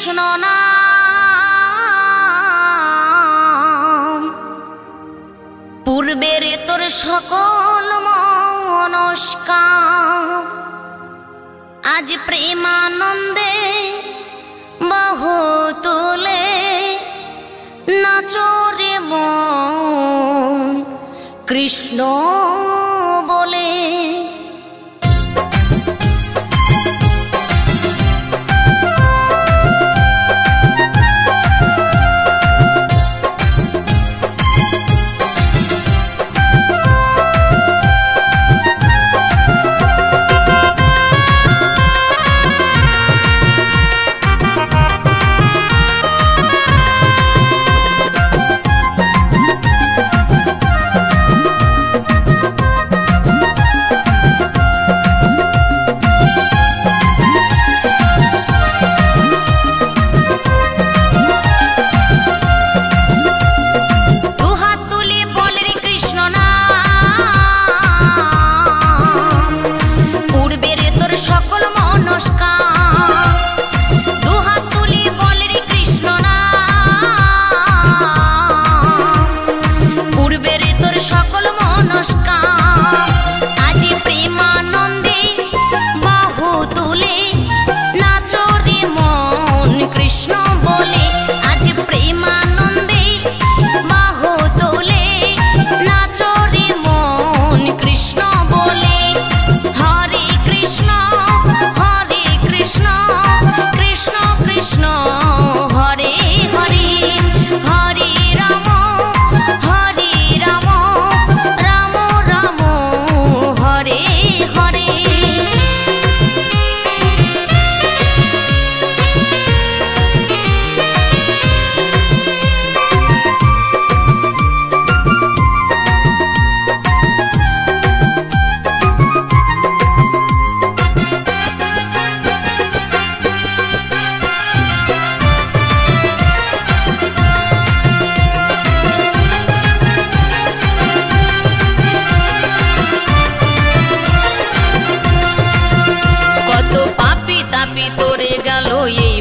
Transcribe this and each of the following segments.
কৃষ্ণ নাম পূর্বের তোর সকল মনস্কাম আজ প্রেমানন্দে বহু তুলে নাচরে মন কৃষ্ণ বলে।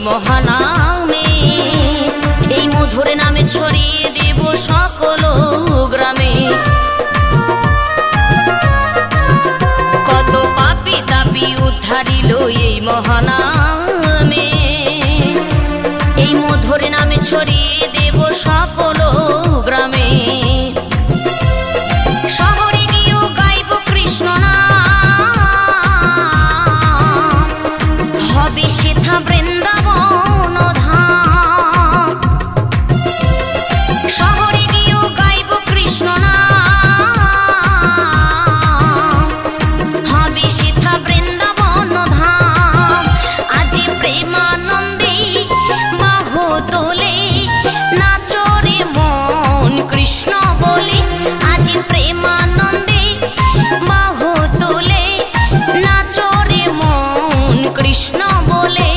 মহানামে এই মধুর নামে ছড়িয়ে দেব সকল গ্রামে। কত পাপী তাপী উদ্ধারিল এই মহানামে এই মধুর নামে ছড়িয়ে দেব সকল গ্রামে। শহরে গিয়েও গাইব কৃষ্ণ নাম হবে সেথা বৃন্দাবন ধাম। শহরে গিয়েও গাইব কৃষ্ণ নাম হবে সেথা বৃন্দাবন ধাম। আজ প্রেমানন্দে বাহু তোলে নাচরে মন কৃষ্ণ বলে। আজ প্রেমানন্দে বাহু তোলে নাচরে মন কৃষ্ণ বলে।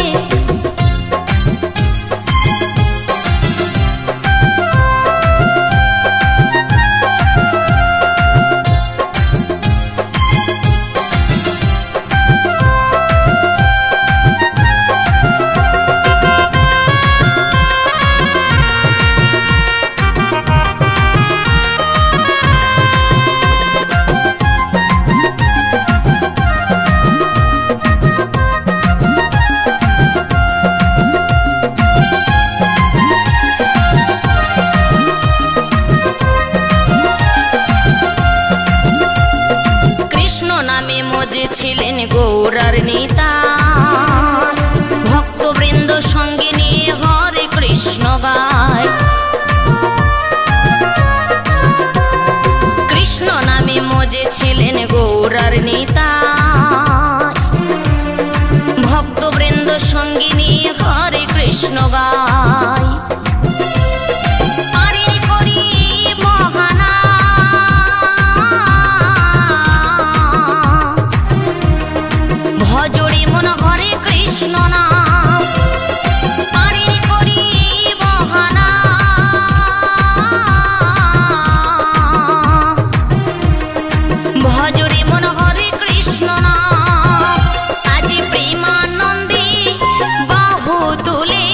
ছিলেন গৌরার নেতা ভক্তবৃন্দ সঙ্গে নিয়ে হরে কৃষ্ণ গায়। কৃষ্ণ নামে মজে ছিলেন গৌরার নেতা ভক্তবৃন্দ সঙ্গে নিয়ে হরে কৃষ্ণ গায়। ভজরে মন হরে কৃষ্ণ নাম পারে করি বহানা। ভজরে মন হরে কৃষ্ণ নাম আজ প্রেমানন্দে বাহু তুলে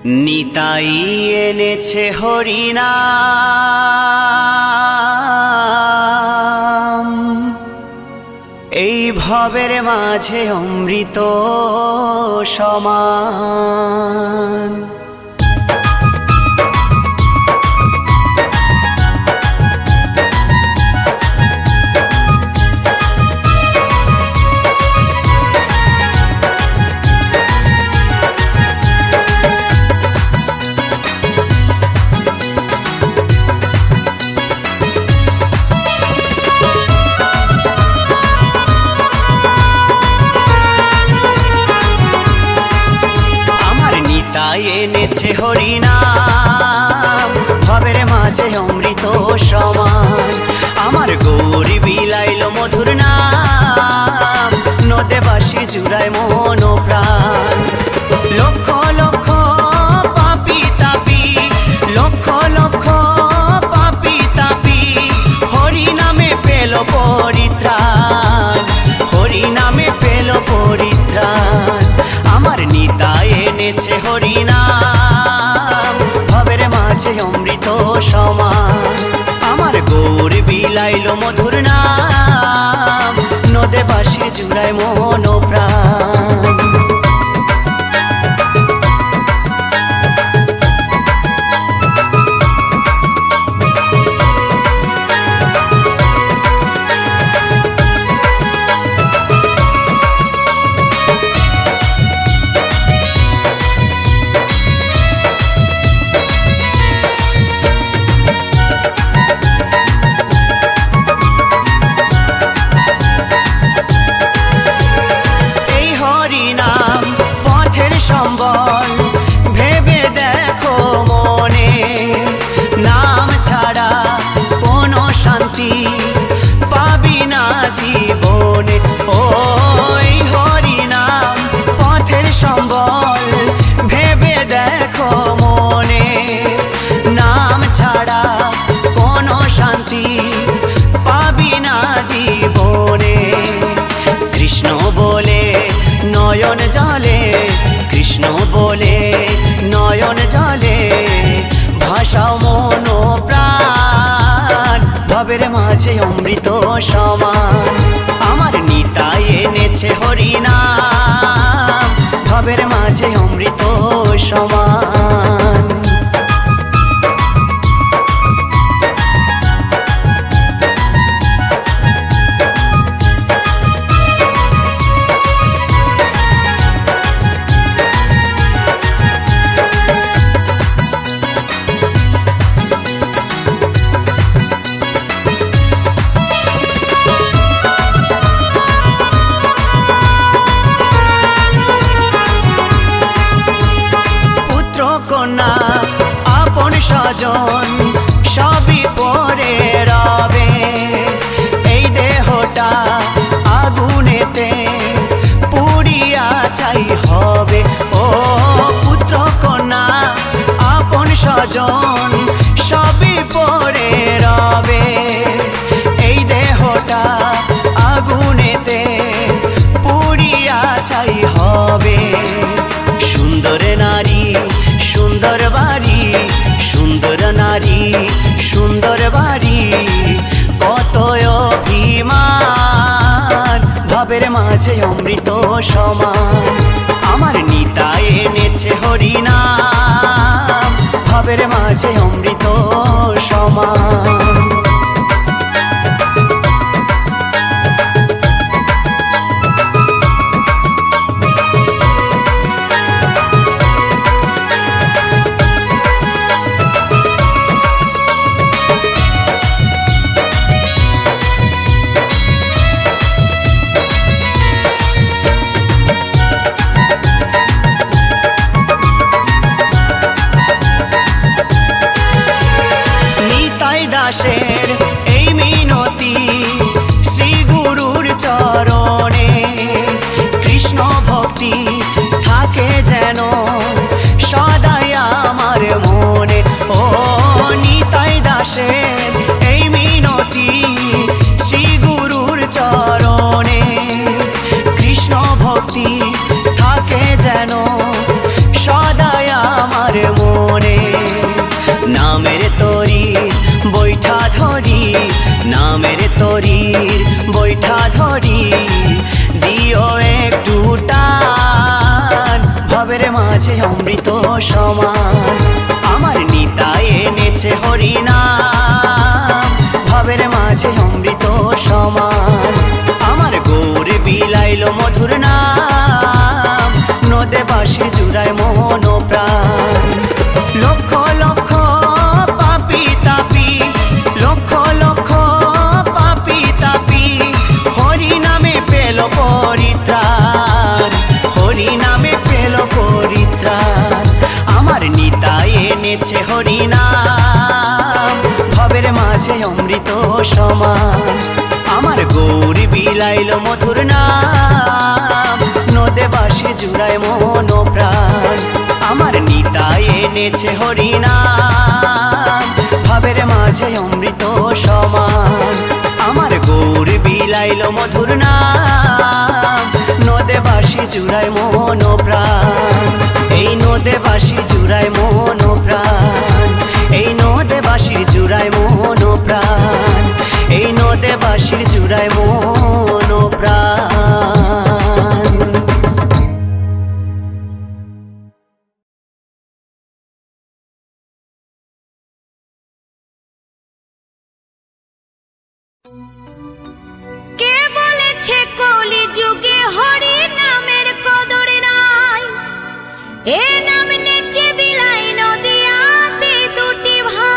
নিতাই এনেছে হরিনাম, এই ভবের মাঝে অমৃত সমান। এনেছে হরিনাম, ভবের মাঝে অমৃত সমান। আমার গৌরী বিলাইল মধুর নাম, নদে বাসি জুড়ায় মন প্রাণ। লক্ষ লক্ষ পাপি তাপি, লক্ষ লক্ষ পাপি তাপি, হরিনামে পেল পরিত্রাণ, হরিনামে পেল পরিত্রাণ। আমার নিতাই এনেছে হরিনাম, ভবের মাঝে অমৃত সমান। আমার গৌর বিলাইল মধুর নাম, নদে বাসি জুড়ায় মন প্রাণ। সম্বল ভেবে দেখো মনে, নাম ছাড়া কোনো শান্তি পাবি না জীবনে। ওই হরি নাম পথের সম্বল ভেবে দেখো মনে, নাম ছাড়া কোনো শান্তি পাবি না জীবনে। কৃষ্ণ বলে নয়ন জলে, কৃষ্ণ বলে নয়ন জলে, ভাষাও মন প্রাণ, ভবের মাঝে অমৃত সমান। আমার নিতাই এনেছে হরিনাম, ভবের মাঝে অমৃত সমান। কন্যা আপন স্বজন সবই পরে রবে, এই দেহটা আগুনেতে পুড়িয়া ছাই হবে। ও পুত্র কন্যা আপন স্বজন সবই পরে রবে, এই দেহটা আগুনেতে পুড়িয়া ছাই হবে। সুন্দর নারী সুন্দর বাড়ি, সুন্দর নারী সুন্দর বাড়ি, কত অভিমান, ভবের মাঝে অমৃত সমান। আমার নিতাই এনেছে হরিনাম, ভবের মাঝে অমৃত সমান। দাসে মাঝে অমৃত সমান। আমার নিতাই এনেছে হরিনাম, ভাবের মাঝে অমৃত সমান। আমার গৌর বিলাইলো মধুর নাম, নদে বাঁশির জুড়ায় মন প্রাণ। লক্ষ লক্ষ পাপি তাপি, লক্ষ লক্ষ পাপি তাপি, হরি নামে পেল পরিত্রাণ, হরি নামে পেল পরিত্রাণ। আমার নিতাই এনেছে হরিনাম, ভবের মাঝে অমৃত সমান। আমার গৌর বিলাইলো মধুর নাম, নদে বাঁশি জুড়ায় মন প্রাণ। আমার নিতাই এনেছে হরিনাম, ভাবের মাঝে অমৃত সমান। আমার গৌর বিলাইলো মধুর নাম, নদে বাঁশি জুড়ায় মন প্রাণ। এই নদে বাঁশি জুড়ায় মন প্রাণ, এই নদে বাঁশির জুড়ায় মন প্রাণ, এই নদে বাঁশির জুড়ায় মন প্রাণ। কে বলেছে কলি যুগে হরি নামের কদর নাই? এ নাম নেচে বিলাই নদিয়াতে দুটি ভাই।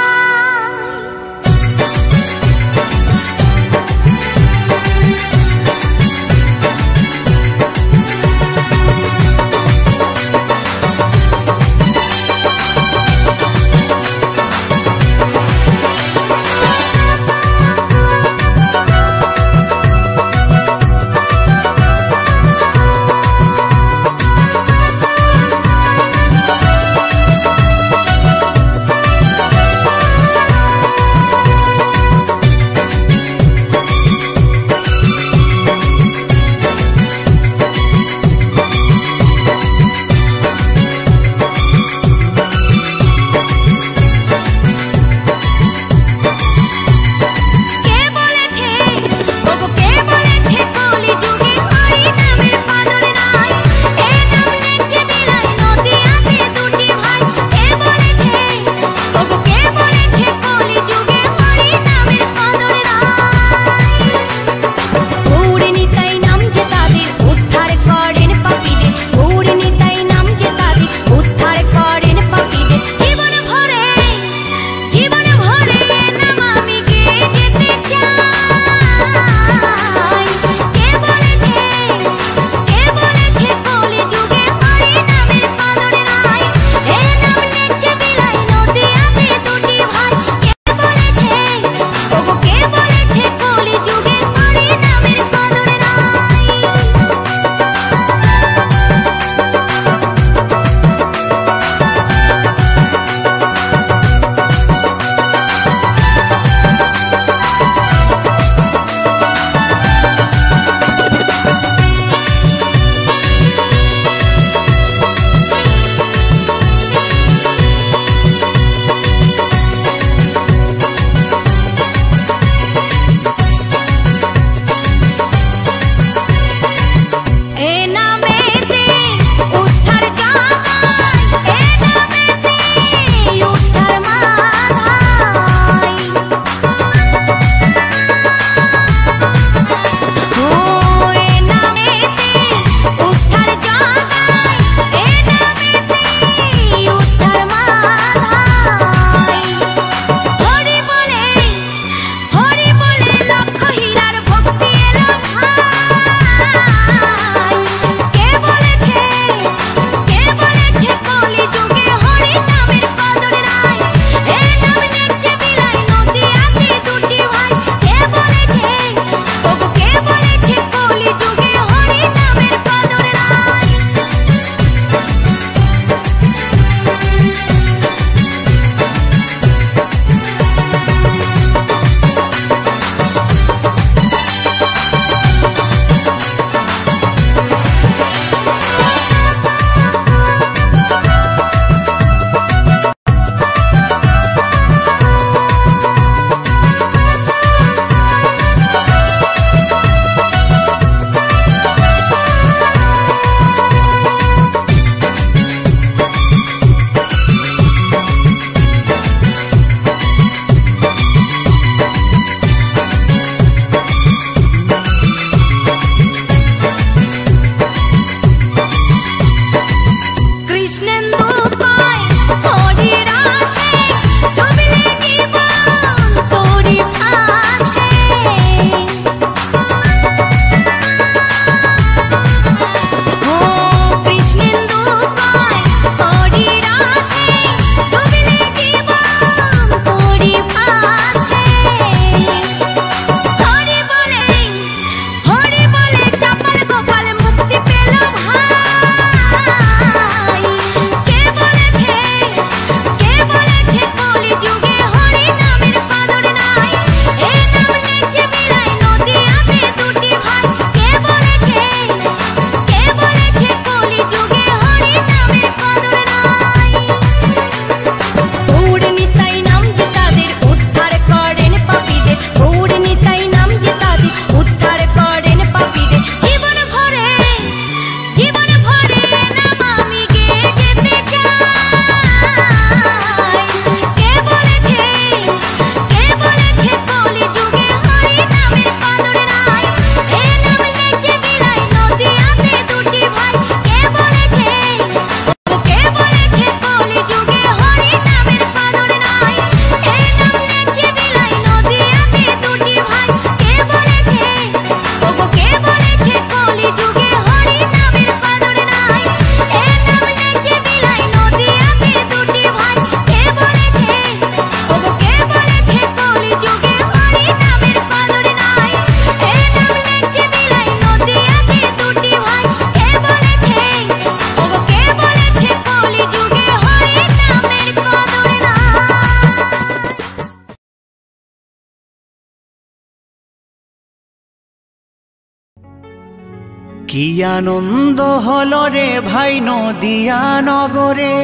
কি আনন্দ হলো রে ভাই নদিয়া নগরে,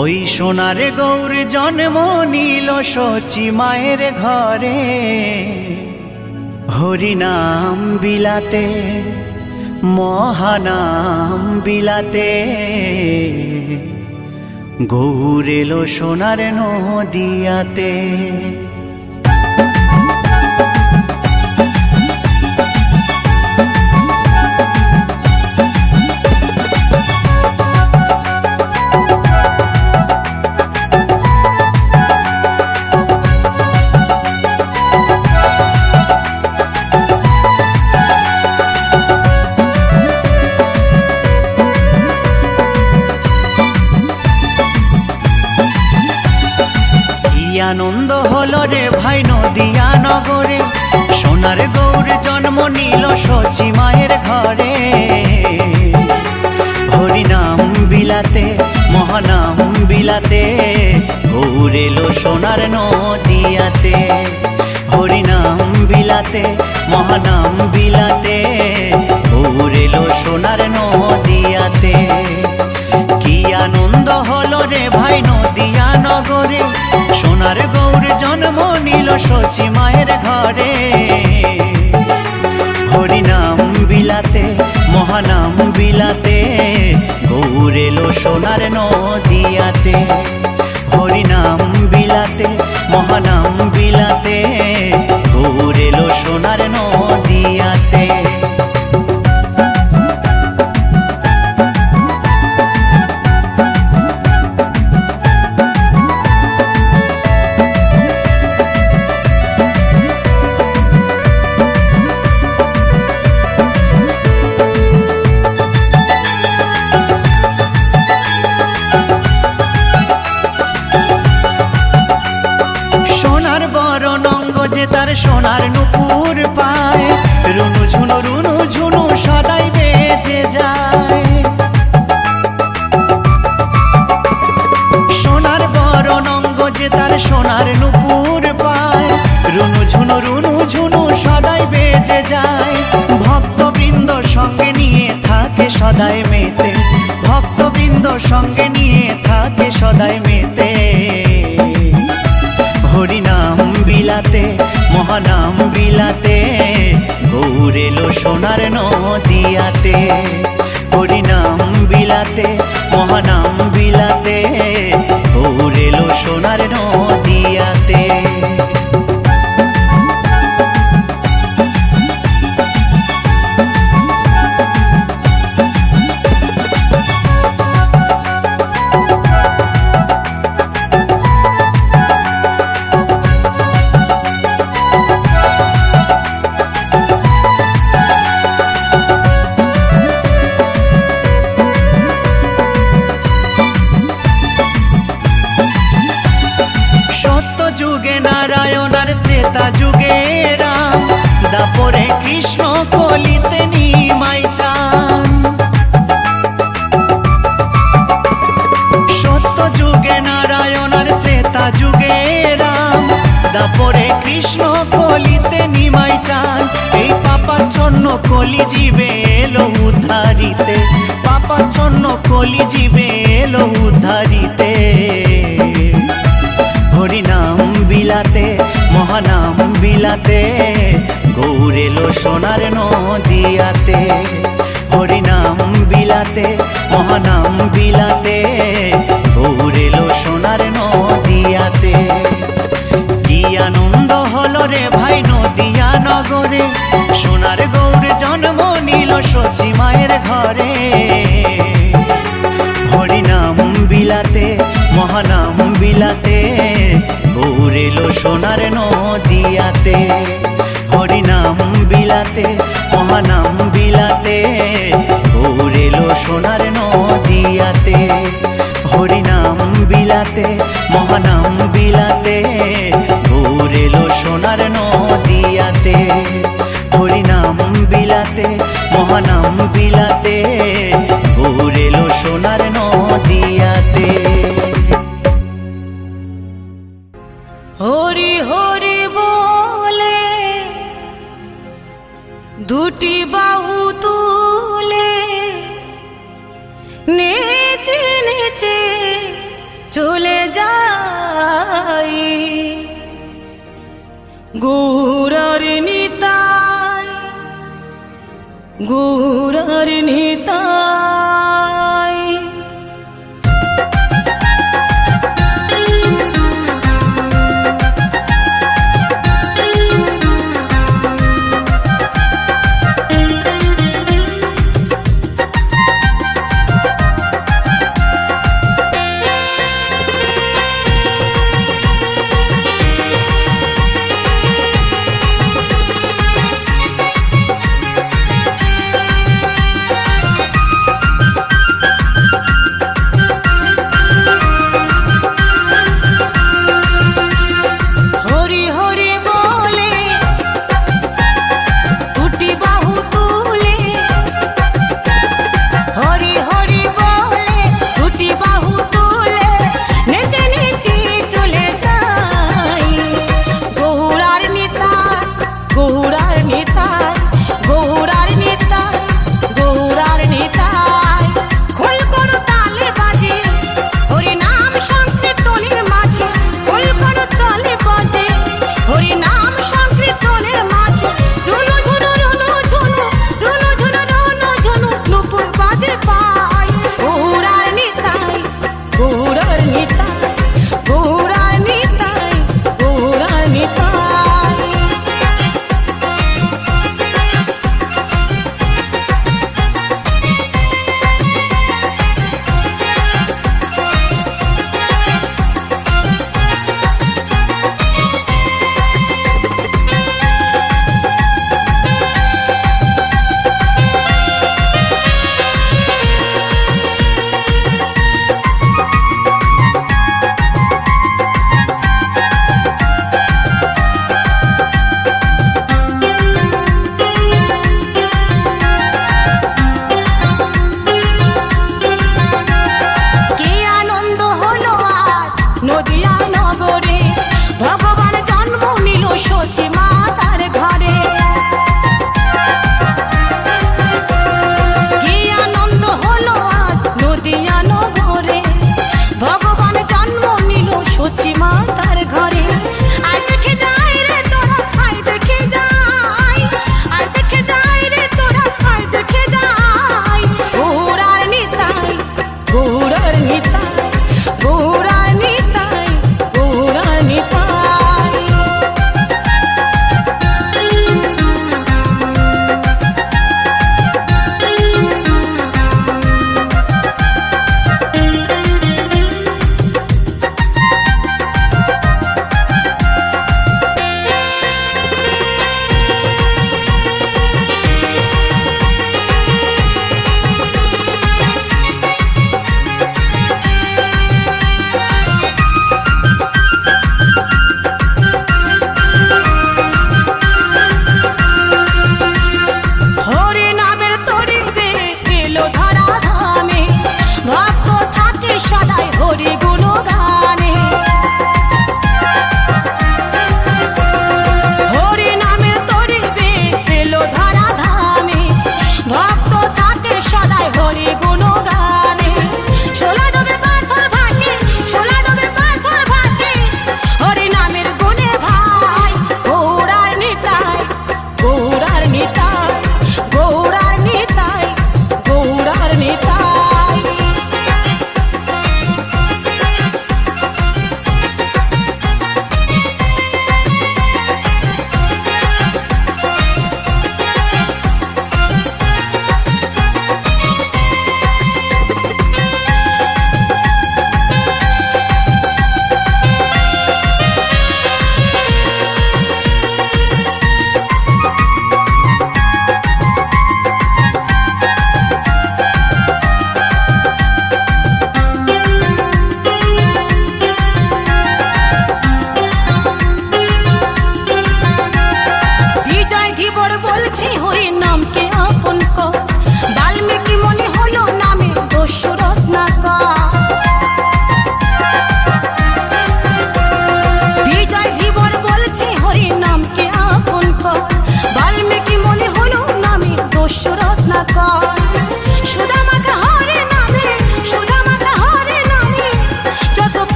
ওই সোনার গৌর জন্ম নিল শচী মায়ের ঘরে। হরিনাম বিলাতে মহানাম বিলাতে, গৌর এলো সোনার নদিয়াতে। আনন্দ হলো রে ভাই নদিয়া নগরে, সোনার গৌর জন্ম নিল শচী মায়ের ঘরে। হরিনাম বিলাতে মহানাম বিলাতে, গৌর এলো সোনার নদিয়াতে। হরিনাম বিলাতে মহানাম বিলাতে, গৌর এলো সোনার নদিয়াতে। কি আনন্দ হলো রে ভাই নদিয়া নগরে, সোনার গৌর জন্ম নিল শচী মায়ের ঘরে। হরিনাম বিলাতে মহানাম বিলাতে, গৌর এলো সোনার নদিয়াতে। হরিনাম বিলাতে মহানাম বিলাতে, গৌর এলো সোনার নদিয়াতে। তার সোনার নুপুর পায়, রুনু ঝুনু সদাই বেজে যায়। সোনার বরণ অঙ্গ যে তার সোনার নুপুর পায়, রুনু ঝুনু সদাই বেজে যায়। ভক্তবৃন্দ সঙ্গে নিয়ে থাকে সদাই মেতে, ভক্তবৃন্দ সঙ্গে নিয়ে থাকে সদাই মেতে। হরিনাম বিলাতে মহানাম বিলাতে, গৌর এলো সোনার নদিয়াতে। হরিনাম বিলাতে মহানাম বিলাতে, গৌর এলো সোনার নদিয়াতে। যুগে নারায়ণ আর ত্রেতা যুগে রাম, দাপরে কৃষ্ণ কলিতে নিমাই চান। সত্য যুগে নারায়ণ আর ত্রেতা যুগে রাম, দাপরে কৃষ্ণ কলিতে নিমাই চান। এই পাপাচ্ছন্ন কলি জীবে এলো উদ্ধারিতে, পাপাচ্ছন্ন কলি জীবে এলো উদ্ধারিতে। হরিনাম বিলাতে মহানাম বিলাতে, গৌর এলো সোনার নদিয়াতে। হরিনাম বিলাতে মহানাম বিলাতে, গৌর এলো সোনার নদিয়াতে। কি আনন্দ হলো রে ভাই নদিয়া নগরে, সোনার গৌর জন্ম নিল শচী মায়ের ঘরে। হরিনাম বিলাতে মহানাম বিলাতে, গৌর এলো সোনার নদিয়াতে। হরিনাম বিলাতে মহানাম বিলাতে, গৌর এলো সোনার নদিয়াতে। হরিনাম বিলাতে মহানাম বিলাতে, গৌর এলো সোনার নদিয়াতে। হরিনাম বিলাতে মহানাম বিলাতে, গৌর এলো সোনার নদিয়াতে। হরি হরি বলে দুটি বাহু তুলে নেচে নেচে চলে যাই গৌরার নিতাই গৌরার নিতাই।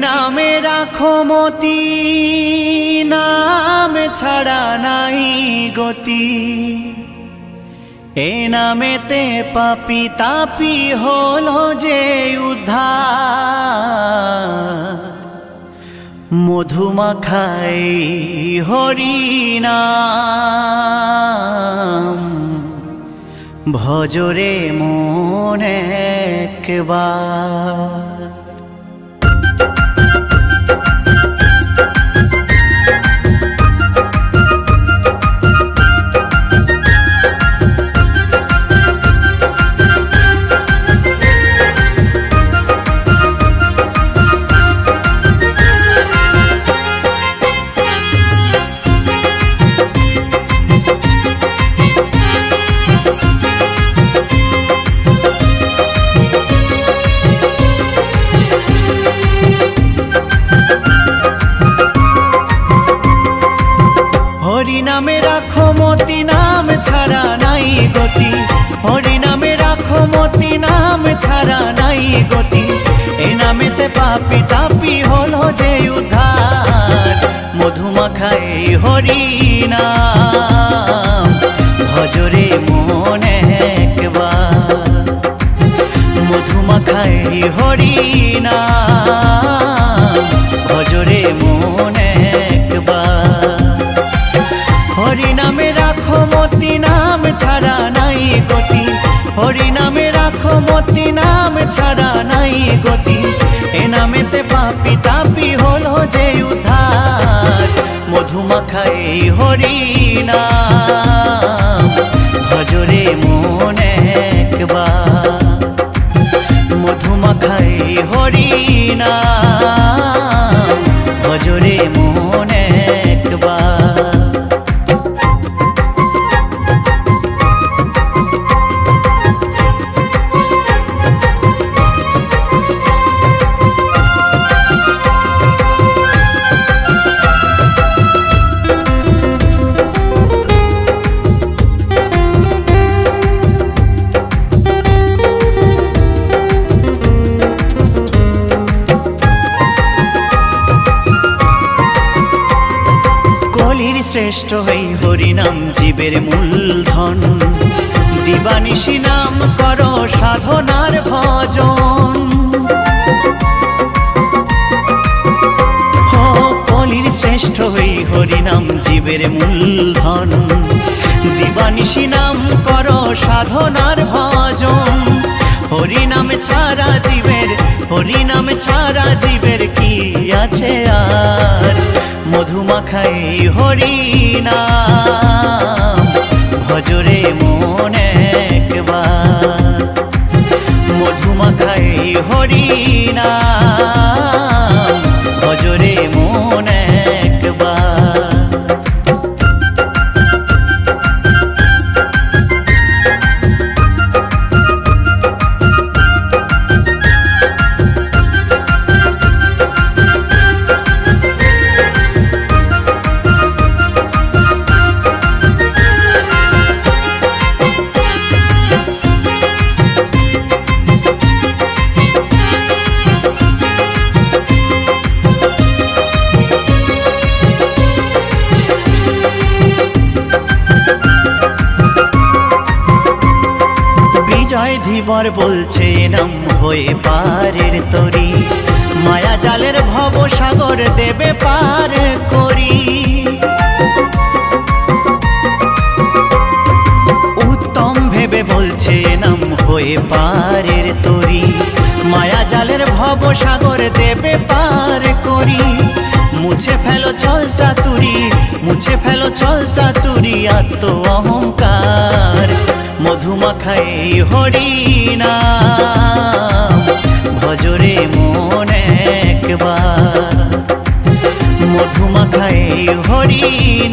নামে রাখো মতি, নাম ছাড়া নাই গতি। এ নামেতে পাপি তাপি হলো যে উদ্ধার, মধুমাখাই হরি নাম, ভজরে মন একবার। হরি নামে রাখো মতি, নাম ছাড়া নাই গতি। হরি নামে রাখো মতি, নাম ছাড়া নাই গতি। এই নামেতে পাপি তাপি হলো যে উদ্ধার, মধুমাখাই হরি নাম, ভজরে মন একবার। মধুমাখাই হরি নাম, ভজরে মন একবার। হরি নামে রাখো মতি, নাম ছাড়া নাই গতি। হরি নামে রাখো মতি, নাম ছাড়া নাই গতি। এ নামেতে পাপি তাপি হলো যে উদ্ধার, মধুমাখাই হরি নাম, ভজরে মন একবার। মধুমাখাই হরি নাম, ভজরে মন একবার। শ্রেষ্ঠ হই হরিনাম জীবের মূলধন, দিবানিশি নাম করো সাধনার ভজন। কলির শ্রেষ্ঠ হই হরিনাম জীবের মূলধন, দিবানিশি নাম করো সাধনার ভজন। হরিনাম ছাড়া জীবের, হরিনাম ছাড়া জীবের কি আছে আর, মধুমাখাই হরি নাম, ভজরে মন একবার। মধুমাখাই হরি নাম, ভজরে মন একবার। জয় ধীবর বলছে নাম হয়ে পারের তরি, মায়া জালের ভব সাগর দেবে পার করি। উত্তম ভেবে বলছে নাম হয়ে পারের তরি, মায়া জালের ভব সাগর দেবে পার করি। মুছে ফেলো চল চাতুরি, মুছে ফেলো চল চাতুরি আত্ম অহংকার, মধুমাখাই হরি নাম, ভজরে মন একবার। মধুমাখাই হরি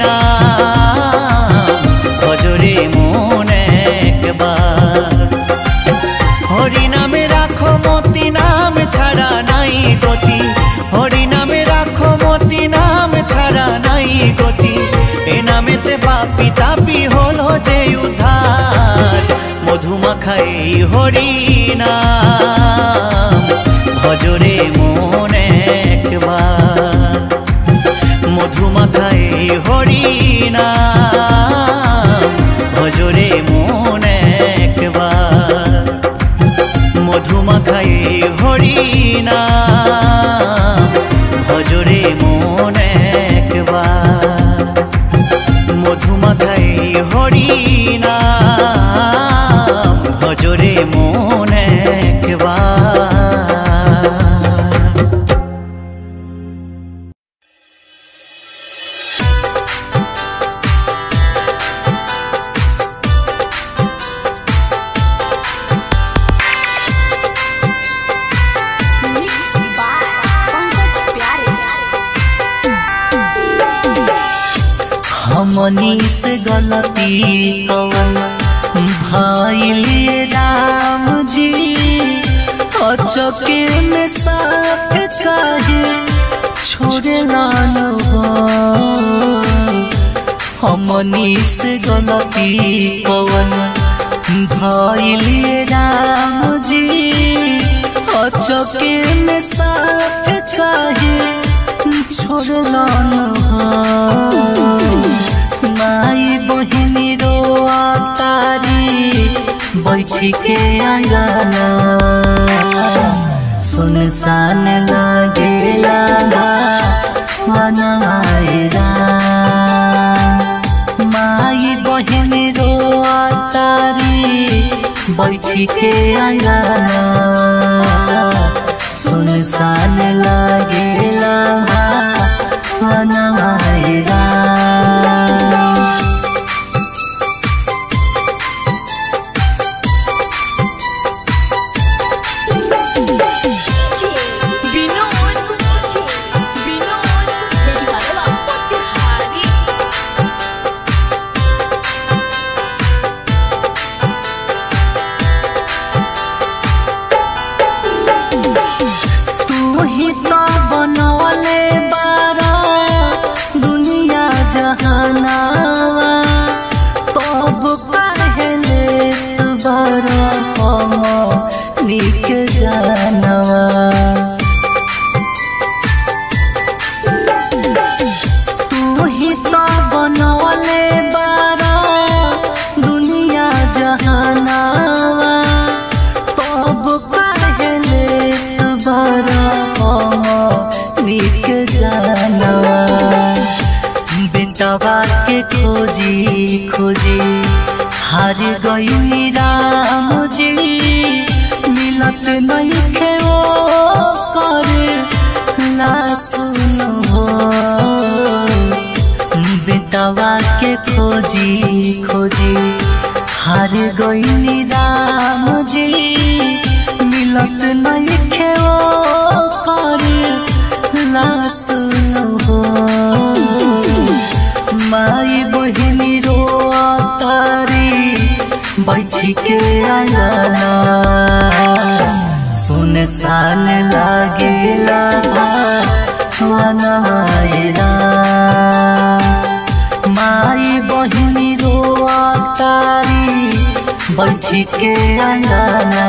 নাম, ভজরে মন একবার। হরি নামে রাখো মতি, নাম ছাড়া নাই গতি। হরি নামে রাখো মতি, নাম ছাড়া নাই গতি। এ নামেতে পাপি তাপি হলো যে উদ্ধার, মধুমাখাই হরি নাম, ভজরে মন নাম ভজরে মন একবার। हमनी से गलती कवन भाई राम जी, अचके में साथ काहे छोड़ला हो। हमनी से गलती कवन भाई राम जी, अचके में साथ काहे छोड़ला हो। माई बहिनी रोआ तारी बैठी के आंगना, सुनसान लागेला मनमायरा। माई बहिनी रोआ तारी बैठी के आंगना, सुनसान लागेला मनमायरा। के खोजी खोजी हार गई राम जी, मिलत नहीं खे वो कर लासुन हो। बेटवा के खोजी खोजी हार गई राम जी, मिलत नहीं खे वो कर लासुन हो। माई बहिनी रोआ तारी बैठी के आंगना, सुनसान लागेला मनमायरा। माई बहिनी रोआ तारी बैठी के आंगना,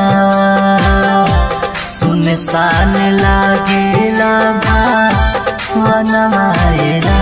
सुनसान लागेला मनमायरा।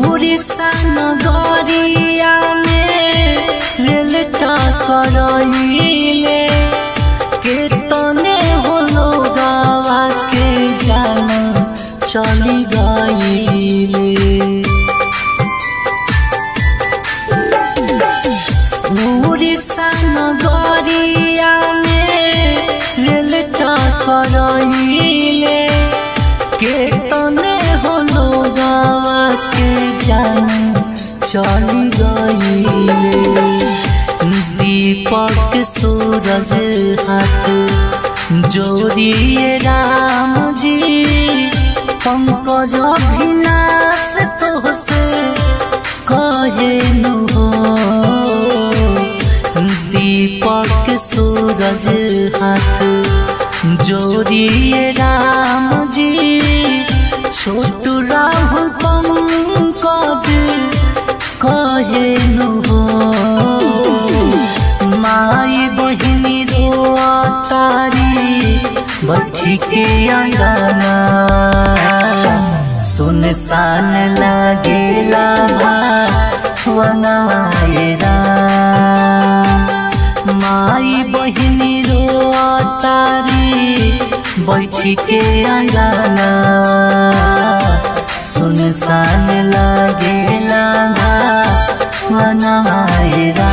उड़ीसा नगरिया में रेल टकराइले, केतने होलो गावा के जान चली गईले। उड़ीसा नगरिया में रेल टकराइले, केतने होलो गावा के जान चली गईले। दीपक सूरज हाथ जोड़िए राम जी, पंकज अभिनाश तोहसे कहे नु हो। दीपक सूरज हाथ जोड़िए राम जी, छोटू राहुल पंकज कहे नु हो। माई बहिनी रोआ तारी बैठी के अंगना सुनसान लागेला वनाएरा माई बहिनी रोआ तारी बैठी के अंगना सुनसान लागेला वनाएरा।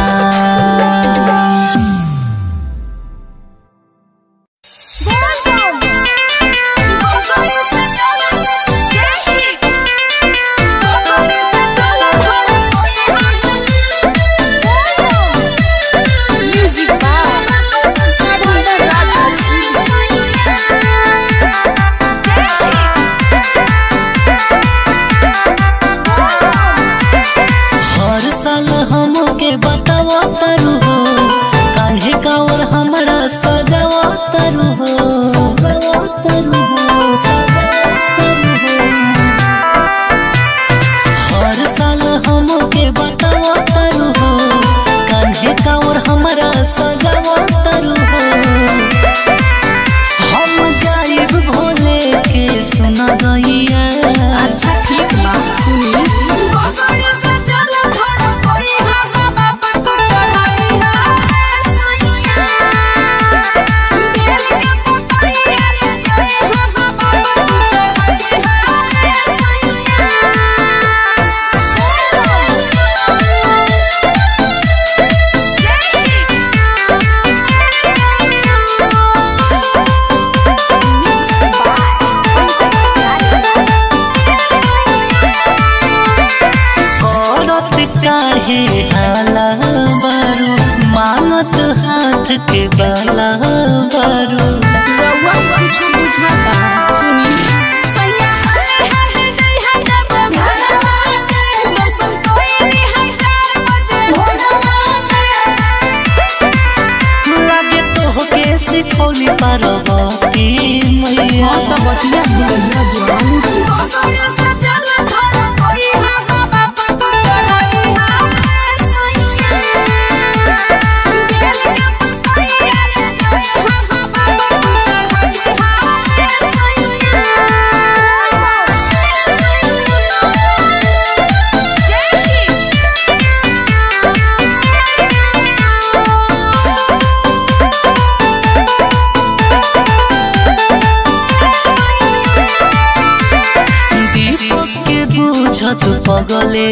पगले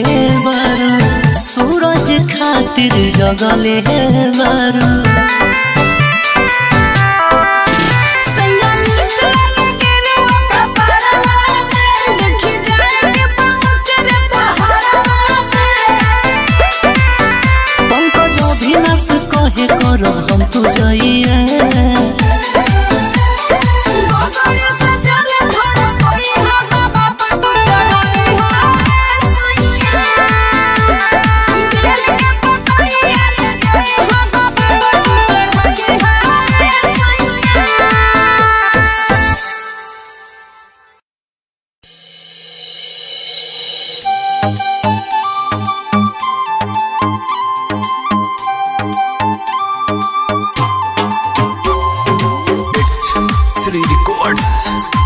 बारू सूरज खातिर जगले बारू पंकज अभिनाश कहे करो हम तुझैया It's 3 Records.